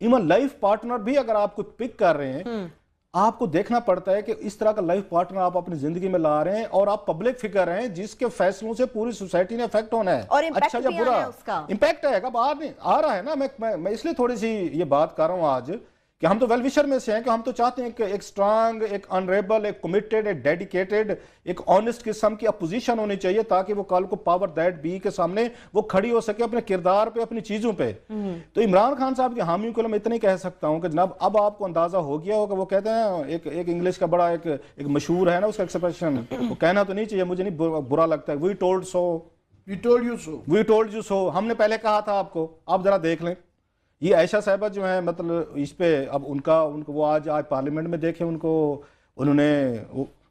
Even life partner بھی اگر آپ کو پک کر رہے ہیں آپ کو دیکھنا پڑتا ہے کہ اس طرح کا لائف پارٹنر آپ اپنی زندگی میں لا رہے ہیں اور آپ پبلک فگر ہیں جس کے فیصلوں سے پوری سوسائٹی نے افیکٹ ہونا ہے اور اچھا یا برا امپیکٹ ہے اب آ رہا ہے نا. میں اس لیے تھوڑی سی یہ بات کر رہا ہوں آج کہ ہم تو ویل وشر میں سے ہیں کہ ہم تو چاہتے ہیں کہ ایک سٹرانگ، ایک انریبل، ایک کمیٹڈ، ایک ڈیڈیکیٹڈ، ایک آنےسٹ قسم کی اپوزیشن ہونی چاہیے تاکہ وہ کل کو پاور دیٹ بی کے سامنے وہ کھڑی ہو سکے اپنے کردار پہ، اپنی چیزوں پہ. تو عمران خان صاحب کے حامیوں کو میں اتنا ہی کہہ سکتا ہوں کہ جناب اب آپ کو اندازہ ہو گیا ہوگا، وہ کہتے ہیں ایک انگلش کا بڑا ایک مشہور ہے نا اس کا ایکسپریشن، وہ کہنا تو نہیں چاہیے، مجھے نہیں برا لگتا ہے، we told so, we told you so, we told you so, ہم نے پہلے کہا تھا آپ کو. آپ ذرا دیکھ لیں یہ عائشہ صاحبہ جو ہیں، مطلب اس پہ اب ان کو وہ آج پارلیمنٹ میں دیکھیں انہوں نے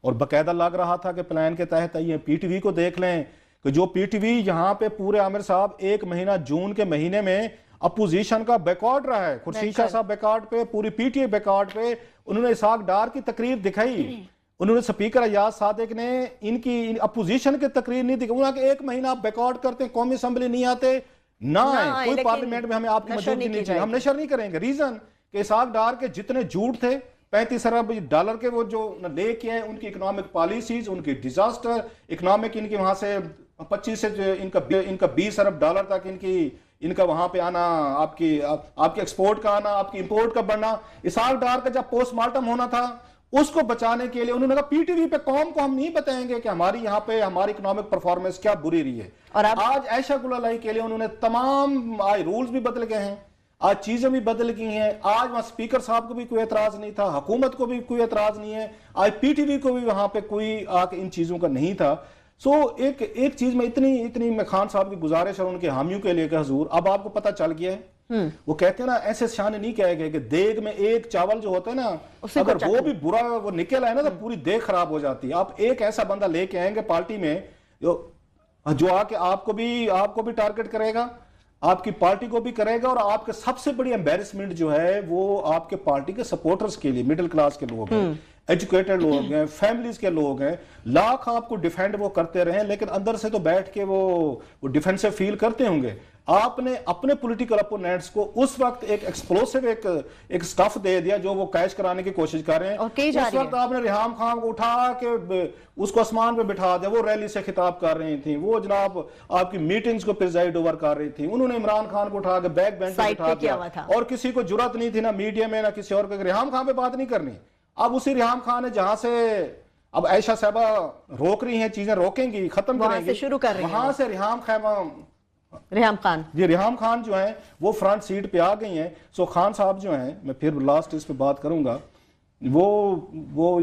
اور باقاعدہ لگ رہا تھا کہ پلان کے تحت یہ پی ٹی وی کو دیکھ لیں کہ جو پی ٹی وی یہاں پہ پورے عامر صاحب ایک مہینہ جون کے مہینے میں اپوزیشن کا بیکاٹ رہا ہے، خورشید شاہ صاحب بیکاٹ پہ، پوری پی ٹی آئی بیکاٹ پہ، انہوں نے اسحاق ڈار کی تقریر دکھائی، انہوں نے سپیکر ایاز صادق نے ان کی اپوزیشن کی تقریر نہیں دکھائی. انہوں نے ایک مہینہ آپ بیکاٹ کرتے ہیں، قومی اسمبلی نہیں آتے، نہ آئے، کوئی پارلیمنٹ میں ہمیں آپ کی موجودگی نہیں چاہیے، ہم نشر نہیں کریں گے. ریزن کہ اسحاق ڈار کے جتنے جھوٹ تھے، 35 ارب ڈالر کے وہ جو لے کے ہیں، ان کی اکنامک پالیسیز، ان کی ڈیزاسٹر اکنامک، ان کی وہاں سے 25 سے ان کا 20 ارب ڈالر تک ان کا وہاں پہ آنا، آپ کی ایکسپورٹ کا آنا، آپ کی امپورٹ کا بڑھنا. اسحاق ڈار کا جب پوسٹ مارٹم ہونا تھا اس کو بچانے کے لیے انہوں نے کہا پی ٹی وی پہ قوم کو ہم نہیں بتائیں گے کہ ہماری یہاں پہ ہماری اکنامک پرفارمنس کیا بری رہی ہے. اور آج عائشہ گل الہی کے لیے انہوں نے تمام آج رولز بھی بدل گئے ہیں، آج چیزیں بھی بدل گئی ہیں. آج وہاں سپیکر صاحب کو بھی کوئی اعتراض نہیں تھا، حکومت کو بھی کوئی اعتراض نہیں ہے، آج پی ٹی وی کو بھی وہاں پہ کوئی آ کے ان چیزوں کا نہیں تھا. سو ایک چیز میں اتنی میں خان صاحب کی گزارش اور ان کے حامیوں کے لیے کہ حضور اب آپ کو پتہ چل گیا ہے. وہ کہتے ہیں نا ایسے شان نہیں کہے گئے کہ دیگ میں ایک چاول جو ہوتا ہے نا اگر وہ بھی برا وہ نکل آئے نا تو پوری دیگ خراب ہو جاتی ہے. آپ ایک ایسا بندہ لے کے آئیں گے پارٹی میں جو آ کے آپ کو بھی ٹارگٹ کرے گا، آپ کی پارٹی کو بھی کرے گا، اور آپ کے سب سے بڑی امبیرسمنٹ جو ہے وہ آپ کے پارٹی کے سپورٹرز کے لیے، مڈل کلاس کے لوگ ہیں، ایجوکیٹڈ لوگ ہیں، فیملیز کے لوگ ہیں، لاکھ آپ کو ڈیفینڈ وہ کرتے رہیں لیکن اندر سے تو بیٹھ کے وہ ڈیفینسو فیل کرتے ہوں گے. آپ نے اپنے پولیٹیکل اپوننٹس کو اس وقت ایک ایکسپلوسیو ایک سٹف دے دیا جو وہ کیش کرانے کی کوشش کر رہے ہیں. اس وقت آپ نے ریحام خان کو اٹھا کے اس کو آسمان پہ بٹھا دیا، وہ ریلی سے خطاب کر رہی تھیں، وہ جناب آپ کی میٹنگز کو پریزائڈ اوور کر رہی تھیں. انہوں نے عمران خان کو اٹھا کے بیک بینچ پہ بٹھا دیا اور کسی کو جرات نہیں تھی نہ میڈیا میں نہ کسی اور کو ریحام خان پہ بات نہیں کرنی. اب اسی ریحام خان ہے جہاں سے اب عائشہ صاحبہ روک رہی ہیں، چیزیں روکیں گی، ختم کریں گی، وہاں سے ریحام خان جو ہیں وہ فرنٹ سیٹ پہ آ گئی ہیں. سو خان صاحب جو ہیں، میں پھر لاسٹ اس پہ بات کروں گا، وہ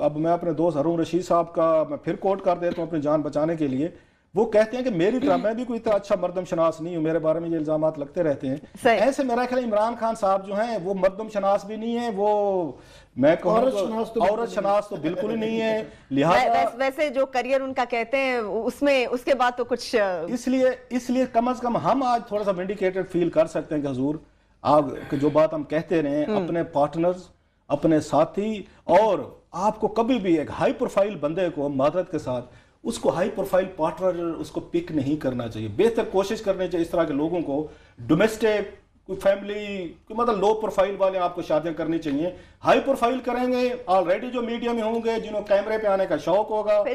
اب میں اپنے دوست ہارون رشید صاحب کا میں پھر کوٹ کر دیتا ہوں اپنی جان بچانے کے لیے. وہ کہتے ہیں کہ میری طرح میں بھی کوئی اتنا اچھا مردم شناس نہیں ہوں، میرے بارے میں یہ الزامات لگتے رہتے ہیں. ایسے میرا خیال عمران خان صاحب جو ہیں وہ مردم شناس بھی نہیں ہیں، وہ میں عورت شناس تو بالکل ہی نہیں ہے. لہٰذا ویسے جو کریئر ان کا کہتے ہیں اس کے بعد تو کچھ اس لیے کم از کم ہم آج تھوڑا سا وینڈیکیٹڈ فیل کر سکتے ہیں کہ حضور آپ جو بات ہم کہتے رہے ہیں، اپنے پارٹنرز، اپنے ساتھی، اور آپ کو کبھی بھی ایک ہائی پروفائل بندے کو معذرت کے ساتھ اس کو ہائی پروفائل پارٹنر اس کو پک نہیں کرنا چاہیے. بہتر کوشش کرنی چاہیے اس طرح کے لوگوں کو ڈومیسٹک کوئی فیملی مطلب لو پروفائل والے آپ کو شادیاں کرنی چاہیے. ہائی پروفائل کریں گے آلریڈی جو میڈیا میں ہوں گے، جنہوں کیمرے پہ آنے کا شوق ہوگا، وہ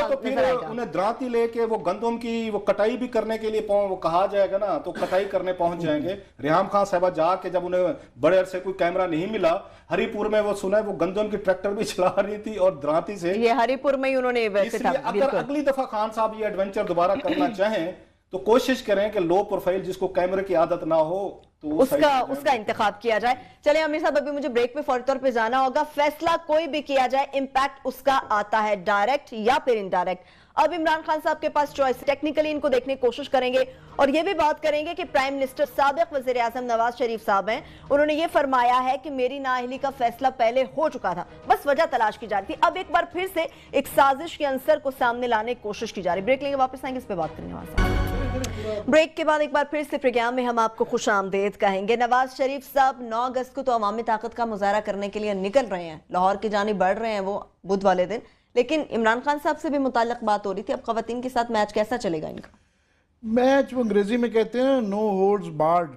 تو پھر انہیں درانتی لے کے وہ گندم کی وہ کٹائی بھی کرنے کے لیے وہ کہا جائے گا نا تو کٹائی کرنے پہنچ جائیں گے. ریحام خان صاحبہ جا کے جب انہیں بڑے عرصے کوئی کیمرہ نہیں ملا، ہری پور میں وہ سنا ہے وہ گندم کی ٹریکٹر بھی چلا رہی تھی اور درانتی سے، یہ ہری پور میں ہی انہوں نے. اگر اگلی دفعہ خان صاحب یہ ایڈونچر دوبارہ کرنا چاہیں تو کوشش کریں کہ لو پروفائل جس کو کیمرے کی عادت نہ ہو تو اس کا انتخاب کیا جائے. چلیں امیر صاحب ابھی مجھے بریک پہ فوری طور پہ جانا ہوگا. فیصلہ کوئی بھی کیا جائے امپیکٹ اس کا آتا ہے ڈائریکٹ یا پھر انڈائریکٹ. اب عمران خان صاحب کے پاس چوائس، ٹیکنیکلی ان کو دیکھنے کی کوشش کریں گے اور یہ بھی بات کریں گے کہ پرائم منسٹر سابق وزیر اعظم نواز شریف صاحب ہیں، انہوں نے یہ فرمایا ہے کہ میری نااہلی کا فیصلہ پہلے ہو چکا تھا، بس وجہ تلاش کی جا رہی تھی. اب ایک بار پھر سے ایک سازش کے عنصر کو سامنے لانے کی کوشش کی جا رہی ہے. بریک لیں گے، واپس آئیں گے، اس پہ بات کریں گے. بریک کے بعد ایک بار پھر سے پروگرام میں ہم آپ کو خوش آمدید کہیں گے. نواز شریف صاحب 9 اگست کو تو عوامی طاقت کا مظاہرہ کرنے کے لیے نکل رہے ہیں، لاہور کی جانب بڑھ رہے ہیں وہ بدھ والے دن، لیکن عمران خان صاحب سے بھی متعلق بات ہو رہی تھی. اب خواتین کے ساتھ میچ کیسا چلے گا ان کا؟ میچ وہ انگریزی میں کہتے ہیں نو ہولڈز بارڈ.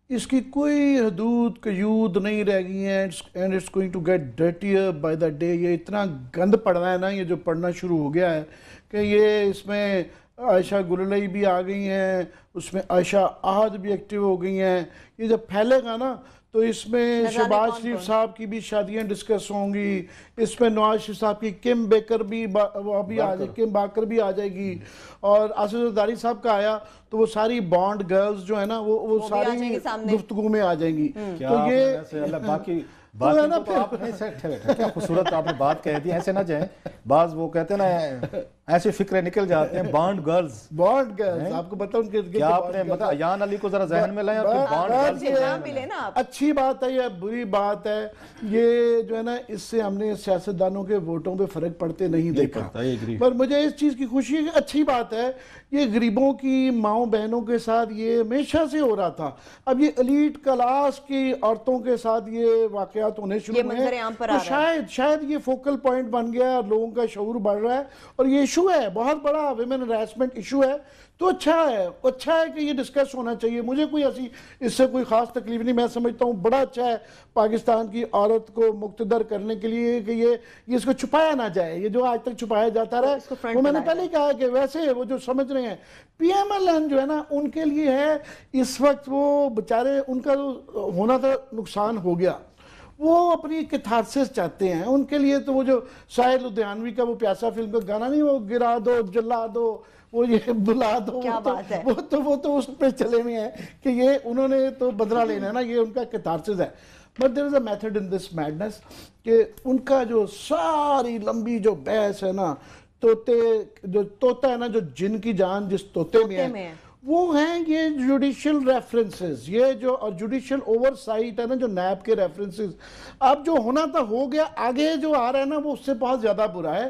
اس کی کوئی حدود قیود نہیں رہ گئی ہیں and it's going to get dirtier by the day. یہ اتنا گند پڑ رہا ہے نا, یہ جو پڑھنا شروع ہو گیا ہے کہ یہ اس میں عائشہ گلالئی بھی آ گئی ہیں, اس میں عائشہ احد بھی ایکٹیو ہو گئی ہیں. یہ جب پھیلے گا نا تو اس میں شہباز شریف صاحب کی بھی شادیاں ڈسکس ہوں گی, اس میں نواز شریف صاحب کی کم بیکر بھی وہ بھی آ جائے, کم باکر بھی آ جائے گی, اور آصف زرداری صاحب کا آیا تو وہ ساری بانڈ گرلز جو ہے نا وہ ساری گفتگو میں آ جائیں گی. تو یہ باقی تو آپ نے کیا خوبصورت آپ نے بات کہہ دی, ایسے نہ جائیں. بعض وہ کہتے ہیں نا ایسے فکرے نکل جاتے ہیں, بانڈ گرلز آپ کو بتاؤں ان کے کیا آپ نے مطلب ایان علی کو ذرا ذہن میں لائیں, بانڈ گرلز اچھی بات ہے یا بری بات ہے, یہ جو ہے نا اس سے ہم نے سیاستدانوں کے ووٹوں پہ فرق پڑتے نہیں دیکھا. پر مجھے اس چیز کی خوشی ہے کہ اچھی بات ہے, یہ غریبوں کی ماؤں بہنوں کے ساتھ یہ ہمیشہ سے ہو رہا تھا. اب یہ ایلیٹ کلاس کی عورتوں کے ساتھ یہ واقعات ہونے شروع ہوئے, تو شاید یہ فوکل پوائنٹ بن گیا اور لوگوں کا شعور بڑھ رہا ہے, اور یہ ایشو ہے بہت بڑا, ویمن ہراسمنٹ ایشو ہے. تو اچھا ہے کہ یہ ڈسکس ہونا چاہیے. مجھے کوئی ایسی اس سے کوئی خاص تکلیف نہیں, میں سمجھتا ہوں بڑا اچھا ہے پاکستان کی عورت کو مقتدر کرنے کے لیے کہ یہ اس کو چھپایا نہ جائے. یہ جو آج تک چھپایا جاتا رہا, وہ میں نے پہلے کہا کہ ویسے وہ جو سمجھ رہے ہیں پی ایم ایل این جو ہے نا ان کے لیے ہے اس وقت, وہ بچارے ان کا جو ہونا تھا نقصان ہو گیا, وہ اپنی کیتھارسس چاہتے ہیں. ان کے لیے تو وہ جو ساحر لدھیانوی کا وہ پیاسا فلم کا گانا نہیں, وہ گرا دو جلا دو وہ یہ بلا دو, وہ تو اس پہ چلے ہوئے ہیں کہ یہ انہوں نے تو بدلہ لینا ہے نا, یہ ان کا کیتھارسس ہے. But there is a method in this madness کہ ان کا جو ساری لمبی جو بحث ہے نا, طوطا ہے نا, جو جن کی جان جس طوطے میں ہے, وہ ہیں یہ جوڈیشل ریفرنسز, یہ جو اور جوڈیشل اوور سائٹ ہے نا, جو نیب کے ریفرنسز. اب جو ہونا تھا ہو گیا, آگے جو آ رہا ہے نا وہ اس سے بہت زیادہ برا ہے.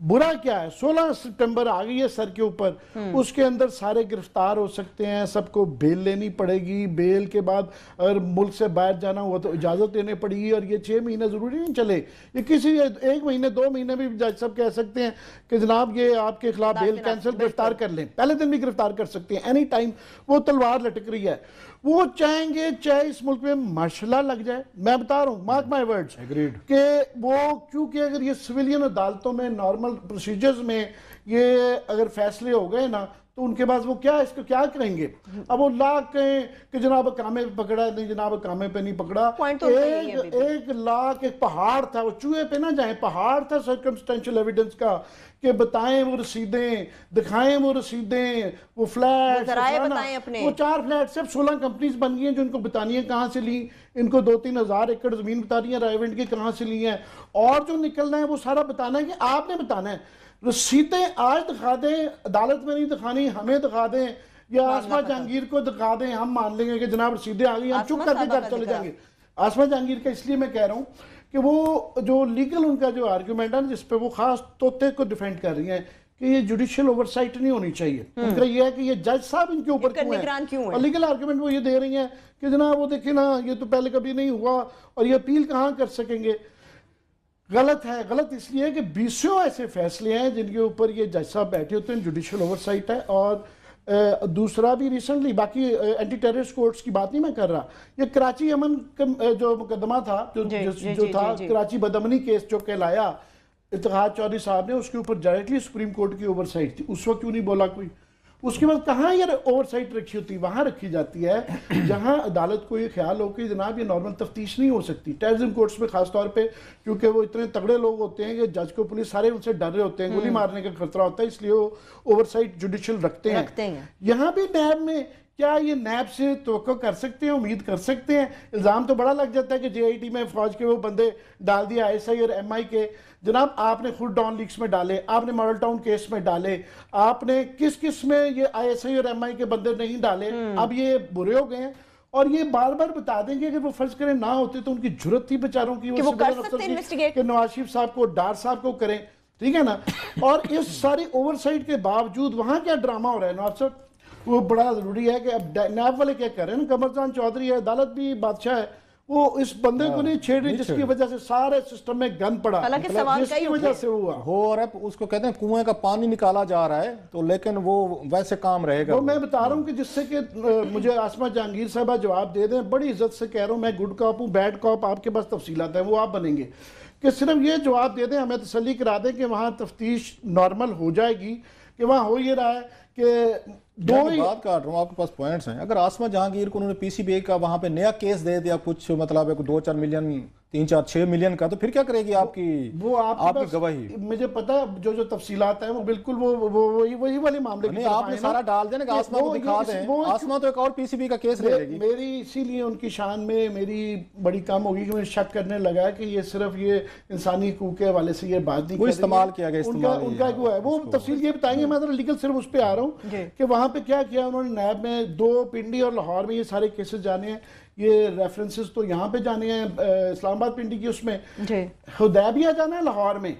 برا کیا ہے, 16 سپٹمبر آ گئی ہے سر کے اوپر, اس کے اندر سارے گرفتار ہو سکتے ہیں, سب کو بیل لینی پڑے گی, بیل کے بعد اگر ملک سے باہر جانا ہوا تو اجازت دینے پڑے گی, اور یہ 6 مہینے ضروری نہیں چلے, یہ کسی 1 مہینے 2 مہینے بھی جج صاحب کہہ سکتے ہیں کہ جناب یہ آپ کے خلاف بیل کینسل, گرفتار کر لیں, پہلے دن بھی گرفتار کر سکتے ہیں اینی ٹائم. وہ تلوار لٹک رہی ہے, وہ چاہیں گے چاہے اس ملک میں مارشل لا لگ جائے. میں بتا رہا ہوں, مارک مائی ورڈز, کہ وہ کیونکہ اگر یہ سویلین عدالتوں میں نارمل پروسیجرز میں یہ اگر فیصلے ہو گئے نا, تو ان کے بعد وہ اس کو کیا کریں گے. اب وہ لا کہیں کہ جناب کامے پہ پکڑا, نہیں جناب کامے پہ نہیں پکڑا. ایک لاکھ ایک پہاڑ تھا, وہ چوہے پہ نہ جائیں, پہاڑ تھا سرکمسٹینشل ایویڈنس کا, کہ بتائیں وہ رسیدیں, دکھائیں وہ رسیدیں, وہ فلیٹ, وہ 4 فلیٹ سے 16 کمپنیز بن گئی ہیں جو ان کو بتانی ہیں کہاں سے لی, ان کو 2-3 ہزار ایکڑ زمین بتانی ہے رائیونٹ کی کہاں سے لی ہیں, اور جو نکلنا ہے وہ سارا بتانا ہے کہ آپ نے بتانا ہے. رسیدیں آج دکھا دیں, عدالت میں نہیں دکھانی, ہمیں دکھا دیں, یا آسما جہانگیر کو دکھا دیں, ہم مان لیں گے کہ جناب رسیدیں آ گئی, ہم چپ کر کے گھر چلے جائیں گے. آسما جہانگیر کا اس لیے میں کہہ رہا ہوں کہ وہ جو لیگل ان کا جو آرگیومنٹ ہے جس پہ وہ خاص طوطے کو ڈیفینڈ کر رہی ہیں کہ یہ جوڈیشل اوورسائٹ نہیں ہونی چاہیے. ان کا یہ ہے کہ یہ جج صاحب ان کے اوپر کیوں ہیں, اور لیگل آرگیومنٹ وہ یہ دے رہی ہیں کہ جناب وہ دیکھیں نا, یہ تو پہلے کبھی نہیں ہوا, اور یہ اپیل کہاں کر سکیں گے. غلط ہے. غلط اس لیے کہ 20 ایسے فیصلے ہیں جن کے اوپر یہ جج صاحب بیٹھے ہوتے ہیں, جوڈیشل اوورسائٹ ہے. اور دوسرا بھی ریسنٹلی, باقی اینٹی ٹیررسٹ کورٹس کی بات نہیں میں کر رہا, یہ کراچی امن جو مقدمہ تھا جو تھا کراچی بدامنی کیس جو کہلایا, اتحاد چودھری صاحب نے اس کے اوپر ڈائریکٹلی سپریم کورٹ کی اوورسائٹ تھی. اس وقت کیوں نہیں بولا کوئی؟ اس کے بعد کہاں یہ اوورسائٹ رکھی ہوتی؟ وہاں رکھی جاتی ہے جہاں عدالت کو یہ خیال ہو کہ جناب یہ نارمل تفتیش نہیں ہو سکتی. ٹیررزم کورٹس میں خاص طور پہ کیونکہ وہ اتنے تگڑے لوگ ہوتے ہیں کہ جج کو پولیس سارے ان سے ڈر رہے ہوتے ہیں, گولی مارنے کا خطرہ ہوتا ہے, اس لیے وہ اوورسائٹ جوڈیشل رکھتے ہیں. یہاں بھی نیب میں کیا یہ نیب سے توقع کر سکتے ہیں, امید کر سکتے ہیں؟ الزام تو بڑا لگ جاتا ہے کہ JIT میں فوج کے وہ بندے ڈال دیا ISI اور MI کے. جناب آپ نے خود ڈان لیکس میں ڈالے, آپ نے ماڈل ٹاؤن کیس میں ڈالے, آپ نے کس میں یہ ISI اور MI کے بندے نہیں ڈالے. اب یہ برے ہو گئے ہیں, اور یہ بار بار بتا دیں گے. اگر وہ فرض کریں نہ ہوتے تو ان کی جرت تھی بیچاروں کی کہ نواز شریف صاحب کو, ڈار صاحب کو کریں, ٹھیک ہے نا. اور اس ساری اوورسائٹ کے باوجود وہاں کیا ڈرامہ ہو رہا ہے نواز صاحب, وہ بڑا ضروری ہے کہ اب نیب والے کیا کر رہے ہیں نا. قمر جان چودھری ہے, عدالت بھی بادشاہ ہے, وہ اس بندے کو نہیں چھیڑ رہی جس کی وجہ سے سارے سسٹم میں گند پڑا، حالانکہ سوال جس کی وجہ سے ہوا ہو اور اس کو کہتے ہیں کنویں کا پانی نکالا جا رہا ہے تو لیکن وہ ویسے کام رہے گا. وہ میں بتا رہا ہوں کہ جس سے کہ مجھے آسمہ جہانگیر صاحبہ جواب دے دیں، بڑی عزت سے کہہ رہا ہوں، میں گڈ کاپ ہوں، بیڈ کاپ آپ کے پاس تفصیلات ہیں وہ آپ بنیں گے، کہ صرف یہ جواب دے دیں، ہمیں تسلی کرا دیں کہ وہاں تفتیش نارمل ہو جائے گی، کہ وہاں ہو یہ رہا ہے کہ دو ہی بات کاٹ رہا ہوں، آپ کے پاس پوائنٹس ہیں. اگر آسمہ جہانگیر کو انہوں نے پی سی بی اے کا وہاں پہ نیا کیس دے دیا کچھ مطلب ہے 2-4 ملین 3-4-6 ملین کا، تو پھر کیا کرے گی آپ کی وہ آپ کی گواہی؟ مجھے پتا جو تفصیلات ہیں وہ بالکل وہی والے معاملے کی نہیں، آپ نے سارا ڈال دیں نا کہ آسمہ کو دکھا دیں، آسمہ تو ایک اور پی سی بی کا کیس لے لے گی. میری اسی لیے ان کی شان میں میری بڑی کم ہوگی کہ میں شک کرنے لگا کہ یہ صرف یہ انسانی حقوق کے حوالے سے یہ بات نہیں وہ استعمال کیا گیا، ان کا وہ ہے، وہ تفصیل یہ بتائیں گے. میں ذرا لیگل صرف اس پہ آ رہا ہوں کہ وہاں پہ کیا کیا انہوں نے نیب میں 2 پنڈی اور لاہور میں یہ سارے کیسز جانے ہیں. یہ ریفرنسز تو یہاں پہ جانے ہیں اسلام آباد پنڈی کی، اس میں حدیبیہ جانا ہے لاہور میں،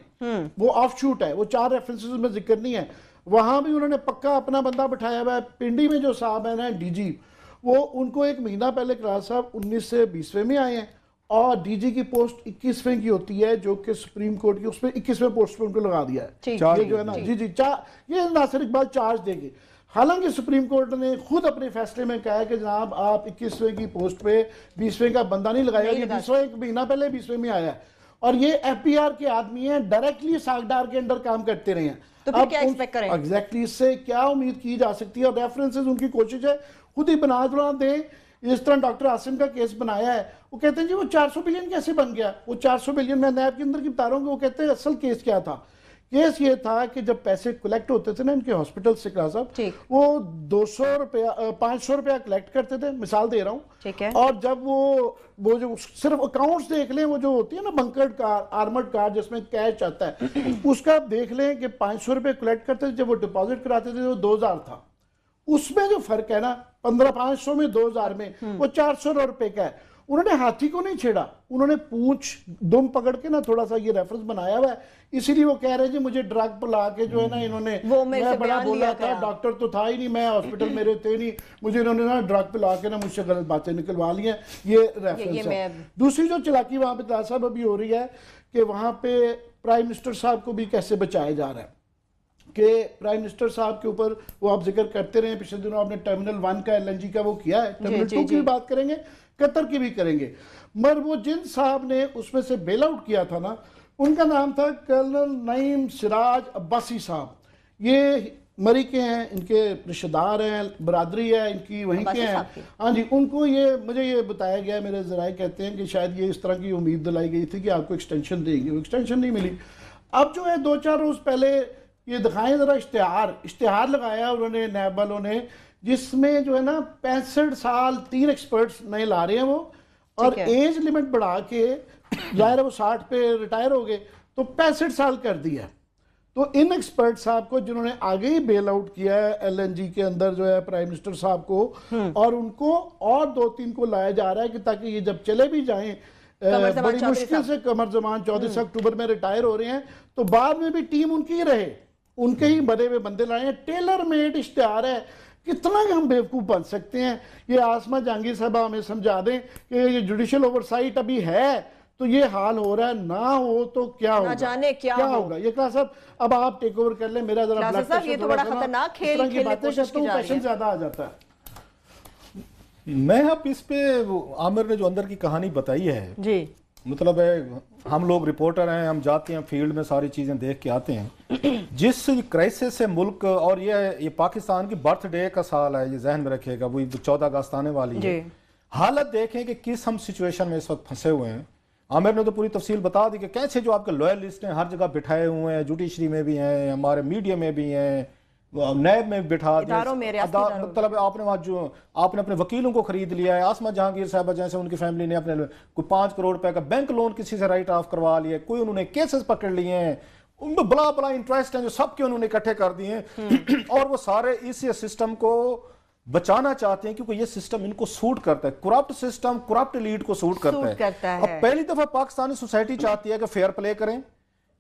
وہ آف شوٹ ہے، وہ 4 ریفرنسز میں ذکر نہیں ہے. وہاں بھی انہوں نے پکا اپنا بندہ بٹھایا ہوا ہے. پنڈی میں جو صاحب ہیں نا ڈی جی، وہ ان کو 1 مہینہ پہلے کراس صاحب 19 سے 20ویں میں آئے ہیں، اور ڈی جی کی پوسٹ 21ویں کی ہوتی ہے جو کہ سپریم کورٹ کی، اس میں 21ویں پوسٹ پہ ان کو لگا دیا ہے. یہ جو ہے نا یہ ناصر اقبال چارج دے گے. حالانکہ سپریم کورٹ نے خود اپنے فیصلے میں کہا ہے کہ جناب آپ 21ویں کی پوسٹ پہ 20ویں کا بندہ نہیں لگایا، یہ 20واں 1 مہینہ پہلے 20ویں میں آیا ہے، اور یہ ایف پی آر کے آدمی ہیں، ڈائریکٹلی ساکھڈار کے انڈر کام کرتے رہے ہیں. تو پھر کیا ایکسپیکٹ کریں؟ ایگزیکٹلی اس سے کیا امید کی جا سکتی ہے؟ اور ریفرنسز ان کی کوشش ہے خود ہی بنا دیں. اس طرح ڈاکٹر عاصم کا کیس بنایا ہے، وہ کہتے ہیں جی وہ 400 بلین کیسے بن گیا؟ وہ 400 بلین میں نیب کے اندر کی بتا رہا ہوں کہ وہ کہتے ہیں اصل کیس کیا تھا. کیس یہ تھا کہ جب پیسے کلیکٹ ہوتے تھے نا ان کے ہاسپٹل سے صاحب، وہ 200 روپیہ 500 روپیہ کلیکٹ کرتے تھے، مثال دے رہا ہوں، اور جب وہ جو صرف اکاؤنٹس دیکھ لیں، وہ جو ہوتی ہے نا بنکرڈ کار، آرمڈ کار جس میں کیش آتا ہے، اس کا دیکھ لیں کہ 500 روپے کلیکٹ کرتے تھے، جب وہ ڈپازٹ کراتے تھے وہ 2000 تھا. اس میں جو فرق ہے نا 1500 میں 2000 میں، وہ 400 روپے کا ہے. انہوں نے ہاتھی کو نہیں چھیڑا، انہوں نے پونچھ دم پکڑ کے نا تھوڑا سا یہ ریفرنس بنایا ہوا ہے. اسی لیے وہ کہہ رہے جی مجھے ڈرگ پلا کے جو ہے نا انہوں نے، میں بڑا بولا تھا، ڈاکٹر تو تھا ہی نہیں، میں ہاسپٹل میرے تھے نہیں، مجھے انہوں نے نا ڈرگ پلا کے نا مجھ سے غلط باتیں نکلوا لی ہیں. یہ ریفرنس ہے. دوسری جو چلاکی وہاں پہ صاحب ابھی ہو رہی ہے کہ وہاں پہ پرائم منسٹر صاحب کو بھی کیسے بچایا جا رہا ہے، کہ پرائم منسٹر صاحب کے اوپر وہ آپ ذکر کرتے رہے ہیں. پچھلے دنوں آپ نے ٹرمینل 1 کا LNG کا وہ کیا ہے، ٹرمینل 2 کی بھی بات کریں گے، قطر کی بھی کریں گے. مگر وہ جن صاحب نے اس میں سے بیل آؤٹ کیا تھا نا، ان کا نام تھا کرنل نعیم سراج عباسی صاحب. یہ مری کے ہیں، ان کے رشتہ دار ہیں، برادری ہے ان کی وہیں کے ہیں. ہاں جی، ان کو مجھے یہ بتایا گیا، میرے ذرائع کہتے ہیں کہ شاید یہ اس طرح کی امید دلائی گئی تھی کہ آپ کو ایکسٹینشن دیں گے، وہ ایکسٹینشن نہیں ملی. اب جو ہے 2-4 روز پہلے یہ دکھائیں ذرا اشتہار لگایا انہوں نے نیب والوں نے، جس میں جو ہے نا 65 سال 3 ایکسپرٹس نئے لا رہے ہیں وہ، اور ایج لیمٹ بڑھا کے ظاہر ہے وہ 60 پہ ریٹائر ہو گئے تو 65 سال کر دیا. تو ان ایکسپرٹ صاحب کو جنہوں نے آگے ہی بیل آؤٹ کیا ہے LNG کے اندر جو ہے پرائم منسٹر صاحب کو، اور ان کو اور 2-3 کو لایا جا رہا ہے کہ تاکہ یہ جب چلے بھی جائیں، بڑی مشکل سے قمر زمان 14 اکتوبر میں ریٹائر ہو رہے ہیں، تو بعد میں بھی ٹیم ان کی رہے، ان کے ہی بنے ہوئے بندے لائے ہیں. ٹیلر میڈ اشتہار ہے. کتنا ہم بیوقوف بن سکتے ہیں؟ یہ آسمہ جہانگیر صاحبہ ہمیں سمجھا دیں کہ یہ جوڈیشل اوورسائٹ ابھی ہے تو یہ حال ہو رہا ہے، نہ ہو تو کیا ہوگا، نہ جانے کیا ہوگا. یہ کلاس صاحب اب آپ ٹیک اوور کر لیں، میرا ذرا بلڈ پریشر یہ تو بڑا خطرناک کھیل کھیلنے کی کوشش کی جا رہی ہے، پیشن زیادہ آ جاتا ہے. میں اب اس پہ عامر نے جو اندر کی کہانی بتائی ہے، جی مطلب ہے ہم لوگ رپورٹر ہیں، ہم جاتے ہیں فیلڈ میں ساری چیزیں دیکھ کے آتے ہیں. جس کرائسس سے ملک، اور یہ پاکستان کی برتھ ڈے کا سال ہے، یہ ذہن میں رکھے گا، وہ 14 اگست آنے والی ہے. حالت دیکھیں کہ کس ہم سچویشن میں اس وقت پھنسے ہوئے ہیں. عامر نے تو پوری تفصیل بتا دی کہ کیسے جو آپ کے لوئلسٹ ہیں ہر جگہ بٹھائے ہوئے ہیں، جوڈیشری میں بھی ہیں، ہمارے میڈیا میں بھی ہیں، نیب میں بٹھا دیا، مطلب آپ نے وہاں جو آپ نے اپنے وکیلوں کو خرید لیا ہے. آسمہ جہانگیر صاحبہ جیسے ان کی فیملی نے اپنے کوئی 5 کروڑ روپے کا بینک لون کسی سے رائٹ آف کروا لیا، کوئی انہوں نے کیسز پکڑ لیے ہیں، ان میں بلا انٹرسٹ ہیں جو سب کے انہوں نے اکٹھے کر دیے ہیں، اور وہ سارے اس سسٹم کو بچانا چاہتے ہیں کیونکہ یہ سسٹم ان کو سوٹ کرتا ہے. کرپٹ سسٹم کرپٹ لیڈ کو سوٹ کرتا ہے. اب پہلی دفعہ پاکستانی سوسائٹی چاہتی ہے کہ فیئر پلے کریں،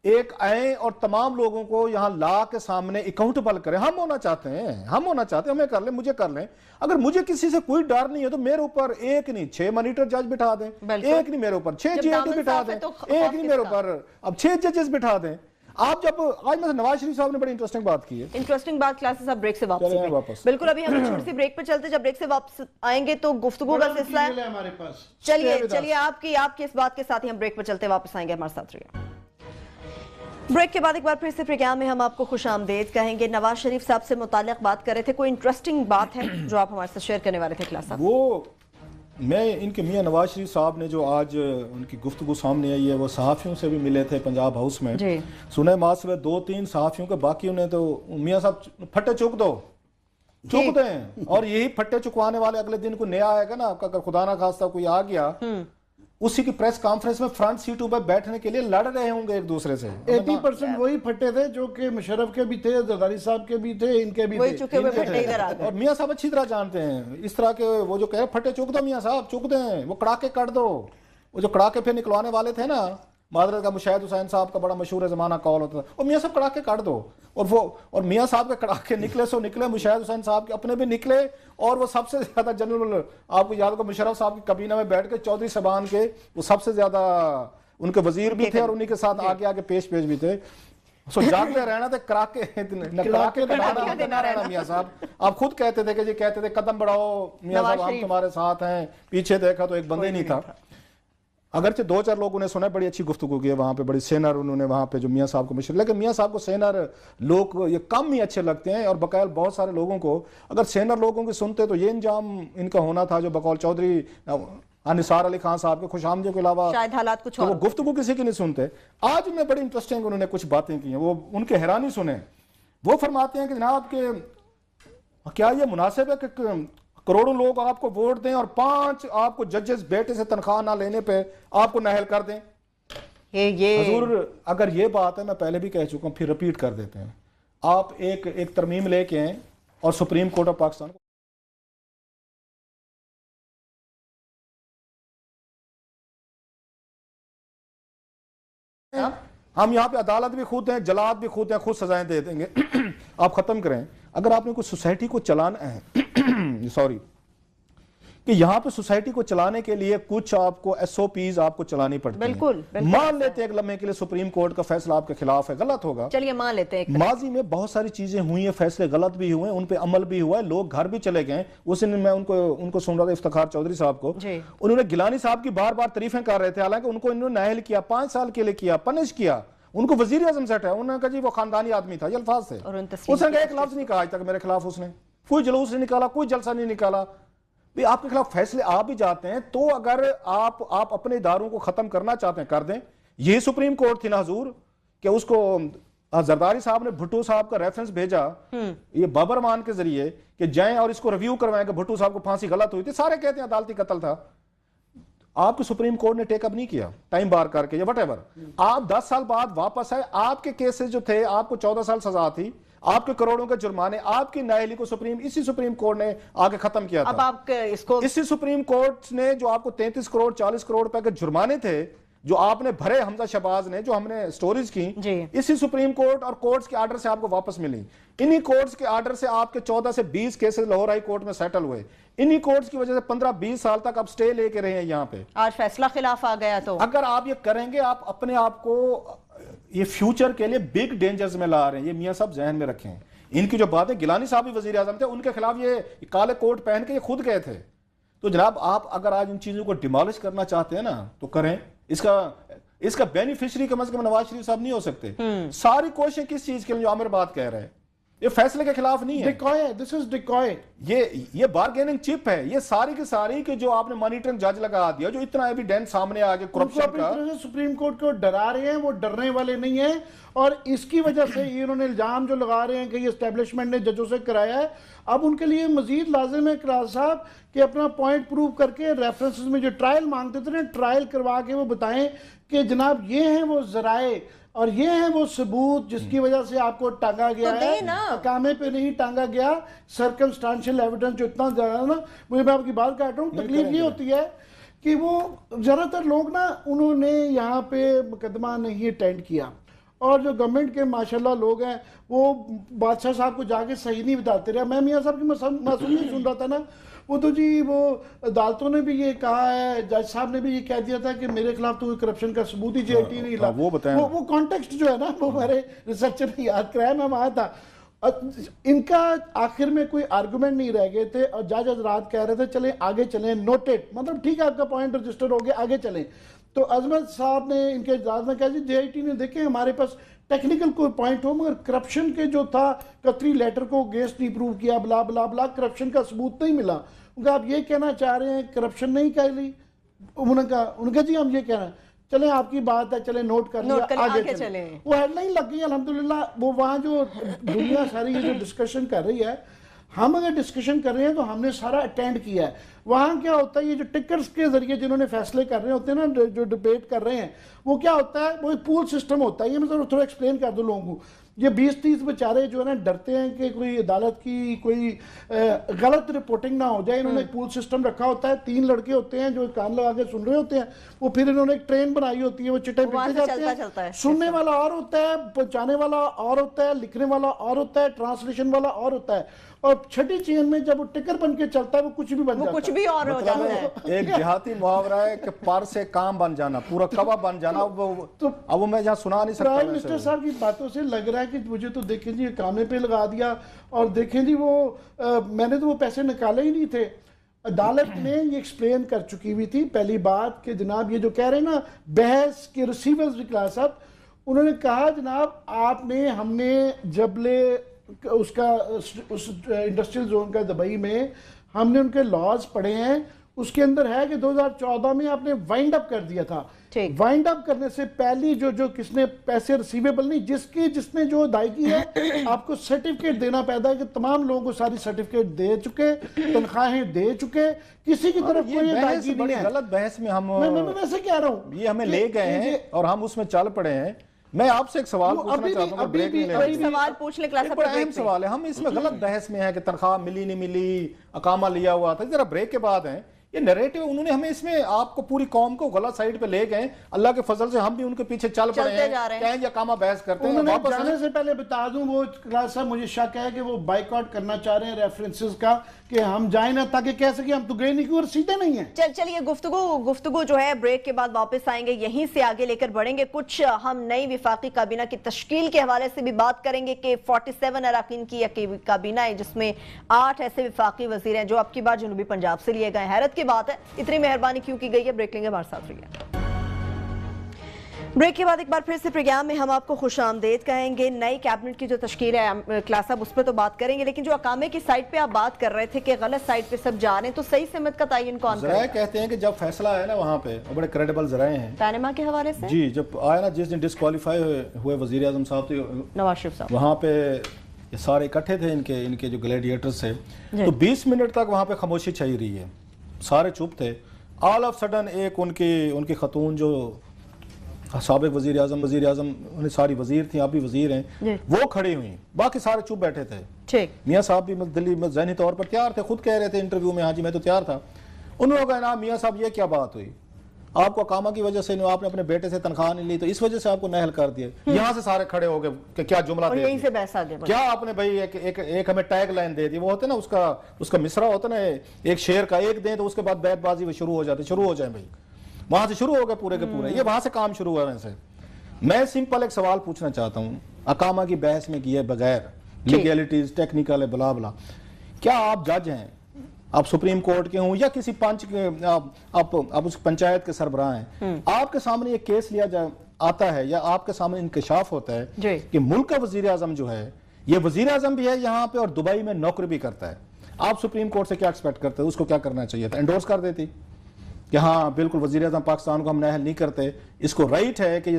ایک آئیں اور تمام لوگوں کو یہاں لا کے سامنے اکاؤنٹیبل کریں. ہم ہونا چاہتے ہیں, ہمیں کر لیں, مجھے کر لیں. اگر مجھے کسی سے کوئی ڈر نہیں ہے تو میرے اوپر ایک نہیں 6 مانیٹر جج بٹھا دیں, ایک نہیں میرے اوپر 6 جی آئی ٹی بٹھا دیں, ایک نہیں میرے اوپر اب 6 ججز بٹھا دیں. آپ جب آج میں نواز شریف صاحب نے بڑی انٹرسٹنگ بات کی ہے, انٹرسٹنگ بات. کلاسز اب بریک سے واپس. بالکل, ابھی ہم چھوٹی سی بریک پہ چلتے, جب بریک سے واپس آئیں گے تو گفتگو کا سلسلہ ہے ہمارے پاس. چلیے آپ کی اس بات کے ساتھ ہی ہم بریک پہ چلتے واپس آئیں گے, ہمارے ساتھ رہیے. بریک کے بعد ایک بار پھر سے پروگرام میں ہم آپ کو خوش آمدید کہیں گے. نواز شریف صاحب سے متعلق بات کر رہے تھے, کوئی انٹرسٹنگ بات ہے جو آپ ہمارے ساتھ شیئر کرنے والے تھے کلاس صاحب؟ وہ میں ان کے میاں نواز شریف صاحب نے جو آج ان کی گفتگو سامنے آئی ہے, وہ صحافیوں سے بھی ملے تھے پنجاب ہاؤس میں. سنے ماس میں 2-3 صحافیوں کے, باقیوں نے تو میاں صاحب پھٹے چک دیں, اور یہی پھٹے چکوانے والے اگلے دن کو نیا آئے گا نا, اگر خدا نہ خواستہ کوئی آ گیا, اسی کی پریس کانفرنس میں فرنٹ سیٹوں پہ بیٹھنے کے لیے لڑ رہے ہوں گے ایک دوسرے سے. 80% وہی پھٹے تھے جو کہ مشرف کے بھی تھے, زرداری صاحب کے بھی تھے, ان کے بھی تھے. اور میاں صاحب اچھی طرح جانتے ہیں اس طرح کے, وہ جو کہہ رہے پھٹے چک دو میاں صاحب, چک دیں, وہ کڑاکے کٹ دو. وہ جو کڑاکے پھر نکلوانے والے تھے نا, معذرت کا مشاہد حسین صاحب کا بڑا مشہور زمانہ کال ہوتا تھا, اور میاں صاحب کڑاکے کٹ دو, اور میاں صاحب کے کڑاکے نکلے سو نکلے, مشاہد حسین صاحب کے اپنے بھی نکلے, اور وہ سب سے زیادہ جنرل آپ کو یاد ہوگا مشرف صاحب کی کابینہ میں بیٹھ کے چودھری صاحبان کے وہ سب سے زیادہ ان کے وزیر بھی تھے, اور انہی کے ساتھ آگے پیش بھی تھے. سو جاگتے رہنا تھے, کراکے دینا رہنا. میاں صاحب آپ خود کہتے تھے کہ جی کہتے تھے قدم بڑھاؤ میاں صاحب, ہم تمہارے ساتھ ہیں, پیچھے دیکھا تو ایک بندے نہیں تھا. اگرچہ 2-4 لوگوں نے سنا, بڑی اچھی گفتگو کی ہے وہاں پہ, بڑی سینر انہوں نے وہاں پہ جو میاں صاحب کو مشورہ, لیکن میاں صاحب کو سینر لوگ یہ کم ہی اچھے لگتے ہیں, اور بقول بہت سارے لوگوں کو اگر سینر لوگوں کی سنتے تو یہ انجام ان کا ہونا تھا جو بقول چودھری نثار علی خان صاحب کے خوش آمدیدوں کے علاوہ شاید حالات کچھ اور, وہ گفتگو کسی کی نہیں سنتے. آج میں بڑی انٹرسٹنگ انہوں نے کچھ باتیں کی ہیں, وہ ان کے حیرانی سنیں. وہ فرماتے ہیں کہ جناب کہ کیا یہ مناسب ہے کہ کروڑوں لوگ آپ کو ووٹ دیں اور 5 آپ کو ججز بیٹے سے تنخواہ نہ لینے پہ آپ کو نااہل کر دیں؟ حضور اگر یہ بات ہے, میں پہلے بھی کہہ چکا ہوں, پھر ریپیٹ کر دیتے ہیں. آپ ایک ترمیم لے کے ہیں اور سپریم کورٹ آف پاکستان کو ہم یہاں پہ عدالت بھی خود ہیں, جلاد بھی خود ہیں, خود سزائیں دے دیں گے. آپ ختم کریں. اگر آپ نے کوئی سوسائٹی کو چلانا ہے کہ یہاں پہ سوسائٹی کو چلانے کے لیے کچھ آپ کو SOPs آپ کو چلانی پڑتی ہیں. بالکل مان لیتے ہیں ایک لمحے کے لیے سپریم کورٹ کا فیصلہ آپ کے خلاف ہے, غلط ہوگا, چلیے مان لیتے ہیں. ماضی میں بہت ساری چیزیں ہوئی ہیں, فیصلے غلط بھی ہوئے, ان پہ عمل بھی ہوا ہے, لوگ گھر بھی چلے گئے. اس دن میں ان کو سن رہا تھا افتخار چودھری صاحب کو, انہوں نے گیلانی صاحب کی بار بار تعریفیں کر رہے تھے, حالانکہ ان کو انہوں نے نااہل کیا, 5 سال کے لیے کیا, پنش کیا. ان کو وزیر اعظم سیٹ ہے, انہوں نے کہا جی وہ خاندانی آدمی تھا, یہ الفاظ تھے. اس نے کہا ایک لفظ نہیں کہا آج تک میرے خلاف, اس نے کوئی جلوس نہیں نکالا, کوئی جلسہ نہیں نکالا. آپ کے خلاف فیصلے آ بھی جاتے ہیں تو اگر آپ اپنے اداروں کو ختم کرنا چاہتے ہیں کر دیں. یہ سپریم کورٹ تھی نا حضور کہ اس کو زرداری صاحب نے بھٹو صاحب کا ریفرنس بھیجا یہ بابر مان کے ذریعے کہ جائیں اور اس کو ریویو کروائیں کہ بھٹو صاحب کو پھانسی غلط ہوئی تھی. سارے کہتے ہیں عدالتی قتل تھا. آپ کے سپریم کورٹ نے ٹیک اپ نہیں کیا ٹائم بار کر کے یا وٹ ایور. آپ 10 سال بعد واپس آئے, آپ کے کیسز جو تھے, آپ کو 14 سال سزا تھی, آپ کے کروڑوں کے جرمانے, آپ کی نااہلی کو اسی سپریم کورٹ نے آگے ختم کیا تھا. اب آپ اس کو اسی سپریم کورٹ نے جو آپ کو 33 کروڑ 40 کروڑ روپے کے جرمانے تھے جو آپ نے بھرے حمزہ شہباز نے, جو ہم نے سٹوریز کی, اسی سپریم کورٹ اور کورٹس کے آرڈر سے آپ کو واپس ملی. انہی کورٹس کے آرڈر سے آپ کے 14 سے 20 کیسز لاہور ہائی کورٹ میں سیٹل ہوئے. انہی کورٹس کی وجہ سے 15-20 سال تک آپ سٹے لے کے رہے ہیں یہاں پہ. آج فیصلہ خلاف آ گیا تو اگر آپ یہ کریں گے, آپ اپنے آپ کو یہ فیوچر کے لیے بگ ڈینجرز میں لا رہے ہیں. یہ میاں صاحب ذہن میں رکھیں. ان کی جو باتیں, گیلانی صاحب بھی وزیر اعظم تھے, ان کے خلاف یہ کالے کوٹ پہن کے یہ خود گئے تھے. تو جناب آپ اگر آج ان چیزوں کو ڈیمالش کرنا چاہتے ہیں نا تو کریں. اس کا بینیفیشری کم از کم نواز شریف صاحب نہیں ہو سکتے. ساری کوششیں کس چیز کے لیے جو عامر بات کہہ رہے ہیں, یہ فیصلے کے خلاف نہیں ہے. دس از ڈیکوائے. یہ بارگیننگ چپ ہے. یہ ساری کی ساری کہ جو آپ نے مانیٹرنگ جج لگا دیا, جو اتنا ایویڈنس سامنے آ گیا کرپشن کا, سپریم کورٹ کو ڈرا رہے ہیں, وہ ڈرنے والے نہیں ہیں. اور اس کی وجہ سے یہ انہوں نے الزام جو لگا رہے ہیں کہ یہ اسٹیبلشمنٹ نے ججوں سے کرایا ہے, اب ان کے لیے مزید لازم ہے کراس صاحب کہ اپنا پوائنٹ پروو کر کے ریفرنسز میں جو ٹرائل مانگتے تھے نا, ٹرائل کروا کے وہ بتائیں کہ جناب یہ ہیں وہ ذرائع اور یہ ہیں وہ ثبوت جس کی وجہ سے آپ کو ٹانگا گیا ہے. اقامے پہ نہیں ٹانگا گیا, سرکمسٹانشل ایویڈنس جو اتنا زیادہ ہے نا. مجھے میں آپ کی بات کہتا ہوں, تکلیف یہ ہوتی ہے کہ وہ زیادہ تر لوگ نا انہوں نے یہاں پہ مقدمہ نہیں اٹینڈ کیا, اور جو گورنمنٹ کے ماشاءاللہ لوگ ہیں وہ بادشاہ صاحب کو جا کے صحیح نہیں بتاتے رہے. میں میاں صاحب کی معصومیت سن رہا تھا نا, وہ تو جی وہ عدالتوں نے بھی یہ کہا ہے, جج صاحب نے بھی یہ کہہ دیا تھا کہ میرے خلاف تو کرپشن کا ثبوت ہی JIT نہیں لا. وہ کانٹیکسٹ جو ہے نا وہ ہمارے ریسرچر نے یاد کرایا, میں وہاں تھا. ان کا آخر میں کوئی آرگومنٹ نہیں رہ گئے تھے اور جج حضرات کہہ رہے تھے چلیں آگے چلیں, نوٹڈ, مطلب ٹھیک ہے آپ کا پوائنٹ رجسٹر ہو گیا, آگے چلیں. تو عظمت صاحب نے ان کے اجلاس میں کہا جی JIT نے دیکھیں ہمارے پاس ٹیکنیکل کوئی پوائنٹ ہو مگر کرپشن کے جو تھا قطری لیٹر کو گیسٹ نہیں پروو کیا, بلا بلا بلا, کرپشن کا ثبوت نہیں ملا. انہوں آپ یہ کہنا چاہ رہے ہیں کرپشن نہیں کہہ لی؟ انہوں نے کہا جی ہم یہ کہہ رہے ہیں, چلیں آپ کی بات ہے, چلیں نوٹ کر لیا, آگے چلیں. وہ ہیڈ لائن لگ گئی الحمدللہ. وہ وہاں جو دنیا ساری یہ جو ڈسکشن کر رہی ہے, ہم اگر ڈسکشن کر رہے ہیں تو ہم نے سارا اٹینڈ کیا ہے. وہاں کیا ہوتا ہے یہ جو ٹکرز کے ذریعے جنہوں نے فیصلے کر رہے ہوتے ہیں نا, جو ڈیبیٹ کر رہے ہیں, وہ کیا ہوتا ہے, وہ ایک پول سسٹم ہوتا ہے. یہ میں تھوڑا ایکسپلین کر دوں لوگوں کو. یہ 20-30 بیچارے جو ہے نا ڈرتے ہیں کہ کوئی عدالت کی کوئی غلط رپورٹنگ نہ ہو جائے. انہوں نے ایک پول سسٹم رکھا ہوتا ہے, 3 لڑکے ہوتے ہیں جو کان لگا کے سن رہے ہوتے ہیں. وہ پھر انہوں نے ایک ٹرین بنائی ہوتی ہے, وہ چٹے پیٹے جاتے ہیں. سننے والا اور ہوتا ہے, پہنچانے والا اور ہوتا ہے, لکھنے والا اور ہوتا ہے, ٹرانسلیشن والا اور ہوتا ہے. اور چھٹی چین میں جب وہ ٹکر بن کے چلتا ہے وہ کچھ بھی بن جاتا ہے, کچھ بھی اور ہو جاتا ہے. ایک دیہاتی محاورہ ہے کہ پر سے کام بن جانا, پورا کباب بن جانا. اب وہ میں جہاں سنا نہیں سکتا. پرائم منسٹر صاحب کی باتوں سے لگ رہا ہے کہ مجھے تو دیکھیں جی کامے پہ لگا دیا, اور دیکھیں جی وہ میں نے تو وہ پیسے نکالے ہی نہیں تھے. عدالت نے یہ ایکسپلین کر چکی ہوئی تھی پہلی بات کہ جناب یہ جو کہہ رہے ہیں نا بحث کے ریسیورز وکلاس صاحب, انہوں نے کہا جناب آپ نے, ہم نے جبلے اس کا اس انڈسٹریل زون کا دبئی میں ہم نے ان کے لاز پڑھے ہیں, اس کے اندر ہے کہ 2014 میں آپ نے وائنڈ اپ کر دیا تھا. وائنڈ اپ کرنے سے پہلی جو کس نے پیسے ریسیویبل نہیں, جس نے جو ادائیگی ہے آپ کو سرٹیفکیٹ دینا پیدا ہے کہ تمام لوگوں کو ساری سرٹیفکیٹ دے چکے, تنخواہیں دے چکے, کسی کی طرف کوئی ادائیگی نہیں ہے. غلط بحث میں ہم میں ویسے کہہ رہا ہوں, یہ ہمیں لے گئے ہیں اور ہم اس میں چل پڑے ہیں. میں آپ سے ایک سوال پوچھنا چاہتا ہوں, بریک نہیں لے سوال پوچھ لیں کلاس. بڑا اہم سوال ہے, ہم اس میں غلط بحث میں ہیں کہ تنخواہ ملی نہیں ملی, اقامہ لیا ہوا تھا. ذرا بریک کے بعد ہیں یہ نیریٹو, انہوں نے ہمیں اس میں آپ کو پوری قوم کو غلط سائیڈ پہ لے گئے. اللہ کے فضل سے ہم بھی ان کے پیچھے چل پڑے ہیں, کہیں یہ اقامہ بحث کرتے ہیں. انہوں نے جانے سے پہلے بتا دوں, وہ کلاس صاحب مجھے شک ہے کہ وہ بائیکاٹ کرنا چاہ رہے ہیں ریفرنسز کا, کہ ہم جائیں نا تاکہ کہہ سکیں ہم تو گئے نہیں کیوں, اور سیدھے نہیں ہیں. چلیے گفتگو جو ہے بریک کے بعد واپس آئیں گے, یہیں سے آگے لے کر بڑھیں گے. کچھ ہم نئی وفاقی کابینہ کی تشکیل کے حوالے سے بھی بات کریں گے کہ 47 اراکین کی کابینہ ہے جس میں 8 ایسے وفاقی وزیر ہیں جو اب کی بار جنوبی پنجاب سے لیے گئے. حیرت کی بات ہے اتنی مہربانی کیوں کی گئی ہے. بریک لیں گے, ہمارے ساتھ رہیے. بریک کے بعد ایک بار پھر سے پروگرام میں ہم آپ کو خوش آمدید کہیں گے. نئی کیبنٹ کی جو تشکیل ہے کلاس صاحب اس پہ تو بات کریں گے, لیکن جو اقامے کی سائٹ پہ آپ بات کر رہے تھے کہ غلط سائٹ پہ سب جا رہے ہیں, تو صحیح سمت کا تعین کون کرے گا؟ ذرائع کہتے ہیں کہ جب فیصلہ آیا نا وہاں پہ, وہ بڑے کریڈیبل ذرائع ہیں پینما کے حوالے سے, جی جب آیا نا جس دن ڈسکوالیفائی ہوئے وزیر اعظم صاحب نواز شریف صاحب, وہاں پہ یہ سارے اکٹھے تھے ان کے جو گلیڈیٹرز تھے, تو 20 منٹ تک وہاں پہ خاموشی چھائی رہی ہے, سارے چپ تھے. آل آف سڈن ایک ان کی خاتون جو سابق وزیر اعظم انہیں ساری وزیر تھیں, آپ بھی وزیر ہیں, وہ کھڑی ہوئیں, باقی سارے چپ بیٹھے تھے. میاں صاحب بھی دلی میں ذہنی طور پر تیار تھے, خود کہہ رہے تھے انٹرویو میں, ہاں جی میں تو تیار تھا. انہوں نے کہا نا میاں صاحب یہ کیا بات ہوئی, آپ کو اقامہ کی وجہ سے آپ نے اپنے بیٹے سے تنخواہ نہیں لی تو اس وجہ سے آپ کو نہل کر دیا. یہاں سے سارے کھڑے ہو گئے کہ کیا جملہ دے یہیں سے بحث آگے کیا آپ نے بھائی ایک ہمیں ٹیگ لائن دے دی, وہ ہوتے نا اس کا مصرع ہوتا نا ایک شعر کا, ایک دیں تو اس کے بعد بیت بازی وہ شروع ہو جائیں بھائی, وہاں سے شروع ہو گئے پورے کے پورے. یہ وہاں سے کام شروع ہوا ویسے. میں سمپل ایک سوال پوچھنا چاہتا ہوں, اقامہ کی بحث میں کیے بغیر, لیگیلٹیز ٹیکنیکل ہے بلا بلا, کیا آپ جج ہیں, آپ سپریم کورٹ کے ہوں یا کسی پنچ کے, آپ اس پنچایت کے سربراہ ہیں, آپ کے سامنے ایک کیس لیا آتا ہے یا آپ کے سامنے انکشاف ہوتا ہے کہ ملک کا وزیر اعظم جو ہے یہ وزیر اعظم بھی ہے یہاں پہ اور دبئی میں نوکری بھی کرتا ہے, آپ سپریم کورٹ سے کیا ایکسپیکٹ کرتے ہیں, اس کو کیا کرنا چاہیے تھا, انڈورس کر دیتی کہ ہاں بالکل وزیر اعظم پاکستان کو ہم نااہل نہیں کرتے, اس کو رائٹ ہے کہ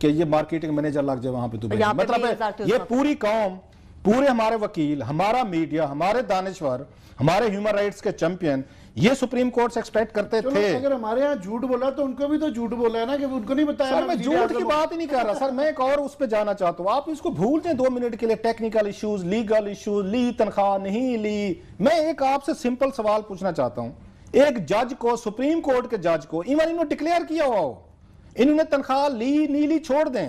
یہ مارکیٹنگ مینیجر لگ جائے وہاں پہ دبئی. مطلب ہے یہ پوری قوم, پورے ہمارے وکیل, ہمارا میڈیا, ہمارے دانشور, ہمارے ہیومن رائٹس کے چیمپئن یہ سپریم کورٹ سے ایکسپیکٹ کرتے تھے. اگر ہمارے ہاں جھوٹ بولا تو ان کو بھی تو جھوٹ بولا ہے نا, کہ ان کو نہیں بتایا. سر میں جھوٹ کی بات ہی نہیں کر رہا سر, میں ایک اور اس پہ جانا چاہتا ہوں, آپ اس کو بھول جائیں 2 منٹ کے لیے. ٹیکنیکل ایشوز, لیگل ایشوز, لی تنخواہ نہیں لی. میں ایک آپ سے سمپل سوال پوچھنا چاہتا ہوں, ایک جج کو, سپریم کورٹ کے جج کو, ایون انہوں نے ڈکلیئر کیا ہوا ہو, انہوں نے تنخواہ لی نہیں لی چھوڑ دیں,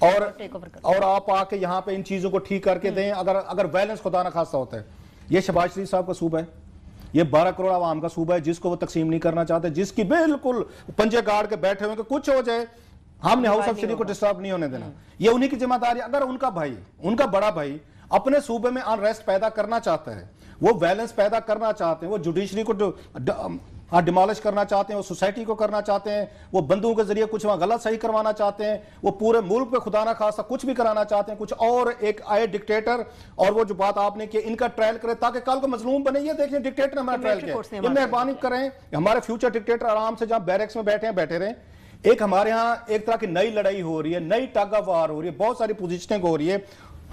اور آپ آ کے یہاں پہ ان چیزوں کو ٹھیک کر کے دیں. اگر ویلنس خدا نہ خواستہ ہوتا ہے. یہ شہباز شریف صاحب کا صوبہ ہے, یہ 12 کروڑ عوام کا صوبہ ہے جس کو وہ تقسیم نہیں کرنا چاہتے, جس کی بالکل پنجے گاڑ کے بیٹھے ہوئے کہ کچھ ہو جائے ہم نے ہاؤس آف شریف کو ڈسٹرب نہیں ہونے دینا. یہ انہی کی ذمہ داری. اگر ان کا بھائی, ان کا بڑا بھائی اپنے صوبے میں انریسٹ پیدا کرنا چاہتا ہے, وہ ویلنس پیدا کرنا چاہتے ہیں, وہ جوڈیشری کو ڈیمالش کرنا چاہتے ہیں, وہ سوسائٹی کو کرنا چاہتے ہیں, وہ بندوں کے ذریعے کچھ وہاں غلط صحیح کروانا چاہتے ہیں, وہ پورے ملک پہ خدا نہ خواستہ کچھ بھی کرانا چاہتے ہیں, کچھ اور ایک آئے ڈکٹیٹر اور وہ جو بات آپ نے کی ان کا ٹرائل کرے تاکہ کل کو مظلوم بنے. یہ دیکھیں ڈکٹیٹر نے ہمارا ٹرائل کیا, یہ مہربانی کریں ہمارے فیوچر ڈکٹیٹر آرام سے جہاں بیرکس میں بیٹھے ہیں بیٹھے رہیں. ایک ہمارے ہاں ایک طرح کی نئی لڑائی ہو رہی ہے, نئی ٹگ آف وار ہو رہی ہے, بہت ساری پوزیشننگ ہو رہی ہے,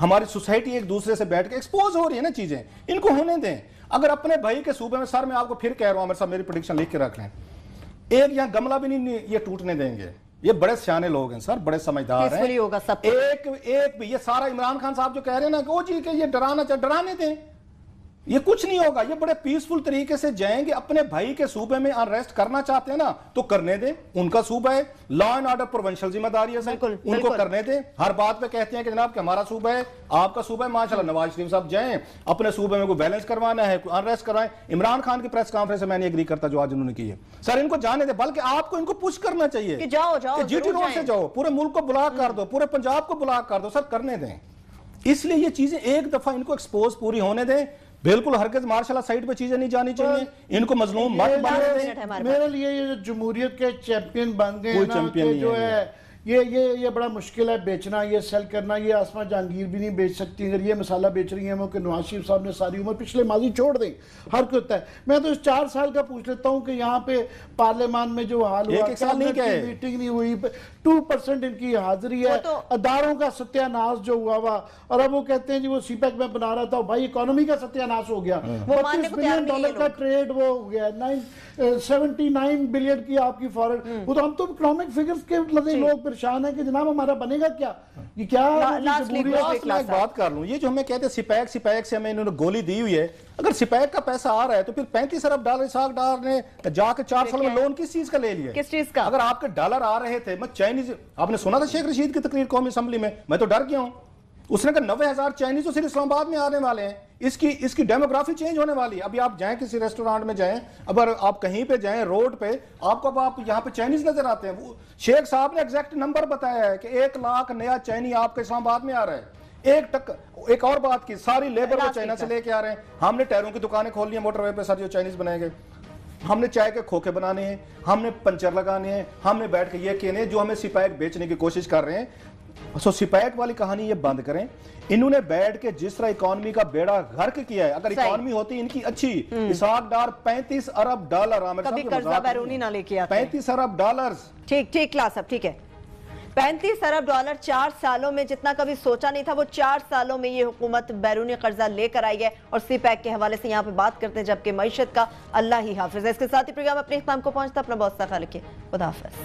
ہماری سوسائٹی ایک دوسرے سے بیٹھ کے ایکسپوز ہو رہی ہے نا چیزیں, ان کو ہونے دیں. اگر اپنے بھائی کے صوبے میں, سر میں آپ کو پھر کہہ رہا ہوں, میرے ساتھ میری پریڈکشن لکھ کے رکھ لیں, ایک یہاں گملہ بھی نہیں یہ ٹوٹنے دیں گے. یہ بڑے سیانے لوگ ہیں سر, بڑے سمجھدار ہیں. ایک بھی یہ سارا عمران خان صاحب جو کہہ رہے ہیں نا کہ وہ جی کہ یہ ڈرانے دیں, یہ کچھ نہیں ہوگا. یہ بڑے پیسفل طریقے سے جائیں گے. اپنے بھائی کے صوبے میں انریسٹ کرنا چاہتے ہیں نا تو کرنے دیں, ان کا صوبہ ہے, لا اینڈ آرڈر پروونشل ذمہ داری ہے, ان کو کرنے دیں. ہر بات پہ کہتے ہیں کہ جناب کہ ہمارا صوبہ ہے, آپ کا صوبہ ہے, ماشاءاللہ نواز شریف صاحب جائیں اپنے صوبے میں کوئی بیلنس کروانا ہے, کوئی انریسٹ کروائیں. عمران خان کی پریس کانفرنس سے میں نہیں ایگری کرتا جو آج انہوں نے کی ہے. سر ان کو جانے دیں, بلکہ آپ کو ان کو پش کرنا چاہیے کہ جاؤ جی ٹی روڈ سے جاؤ, پورے ملک کو بلاک کر دو, پورے پنجاب کو بلاک کر دو. سر کرنے دیں. اس لیے یہ چیزیں ایک دفعہ ان کو ایکسپوز پوری ہونے دیں. بالکل ہرگز مارشل سائٹ پہ چیزیں نہیں جانی چاہیے, ان کو مظلوم مت بننے دیں. میرے لیے یہ جو جمہوریت کے چیمپئن بن گئے ہیں نا کہ جو ہے یہ بڑا مشکل ہے بیچنا, یہ سیل کرنا. یہ آسمہ جہانگیر بھی نہیں بیچ سکتی اگر یہ مسالہ بیچ رہی ہیں وہ, کہ نواز شریف صاحب نے ساری عمر پچھلے ماضی چھوڑ دیں. ہر کوئی ہوتا ہے. میں تو اس 4 سال کا پوچھ لیتا ہوں کہ یہاں پہ پارلیمان میں جو حال ہوا, میٹنگ نہیں ہوئی, 2% ان کی حاضری ہے, اداروں کا ستیہ ناش جو ہوا اور اب وہ کہتے ہیں جی وہ سی پیک میں بنا رہا تھا. بھائی اکانومی کا ستیہ ناش ہو گیا, $25 بلین کا ٹریڈ وہ ہو گیا, 79 بلین کی آپ کی فارن. وہ تو ہم تو اکنامک فگرز کے لوگ پریشان ہے کہ جناب ہمارا بنے گا کیا, یہ کیا ایک بات کر لوں. یہ جو ہمیں کہتے ہیں سپیک سے ہمیں انہوں نے گولی دی ہوئی ہے, اگر سپیک کا پیسہ آ رہا ہے تو پھر $35 ارب اسحاق ڈار نے جا کے 4 سال میں لون کس چیز کا لے لیا؟ کس چیز کا؟ اگر آپ کے ڈالر آ رہے تھے, میں چائنیز, آپ نے سنا تھا شیخ رشید کی تقریر قومی اسمبلی میں تو ڈر گیا ہوں. اس نے کہا 90,000 چائنیز تو صرف اسلام آباد میں آنے والے ہیں, اس کی ڈیموگرافی چینج ہونے والی ہے. ابھی آپ جائیں کسی ریسٹورانٹ میں جائیں, اگر آپ کہیں پہ جائیں روڈ پہ, آپ کو آپ یہاں پہ چائنیز نظر آتے ہیں. شیخ صاحب نے ایگزیکٹ نمبر بتایا ہے کہ 1 لاکھ نیا چائنی آپ کے اسلام آباد میں آ رہا ہے. ایک اور بات کی, ساری لیبر وہ چائنا سے لے کے آ رہے ہیں. ہم نے ٹائروں کی دکانیں کھول لی ہیں موٹر وے پہ سر, جو چائنیز بنائیں گے. ہم نے چائے کے کھوکے بنانے ہیں, ہم نے پنچر لگانے ہیں, ہم نے بیٹھ کے یہ کہنے جو ہمیں سپیک بیچنے کی کوشش کر رہے ہیں. سو سپیک والی کہانی یہ بند کریں. انہوں نے بیٹھ کے جس طرح اکانومی کا بیڑا غرق کیا ہے, اگر اکانومی ہوتی ان کی اچھی, اسحاق ڈار $35 ارب, کبھی قرضہ بیرونی نہ لے کے آتے, $35 ارب. ٹھیک کلاس اب ٹھیک ہے. $35 ارب 4 سالوں میں, جتنا کبھی سوچا نہیں تھا وہ 4 سالوں میں یہ حکومت بیرونی قرضہ لے کر آئی ہے. اور سی پیک کے حوالے سے یہاں پہ بات کرتے ہیں, جبکہ معیشت کا اللہ ہی حافظ ہے. اس کے ساتھ ہی پروگرام اپنے اختتام کو پہنچتا. اپنا بہت سا خیال رکھیے. خدا حافظ.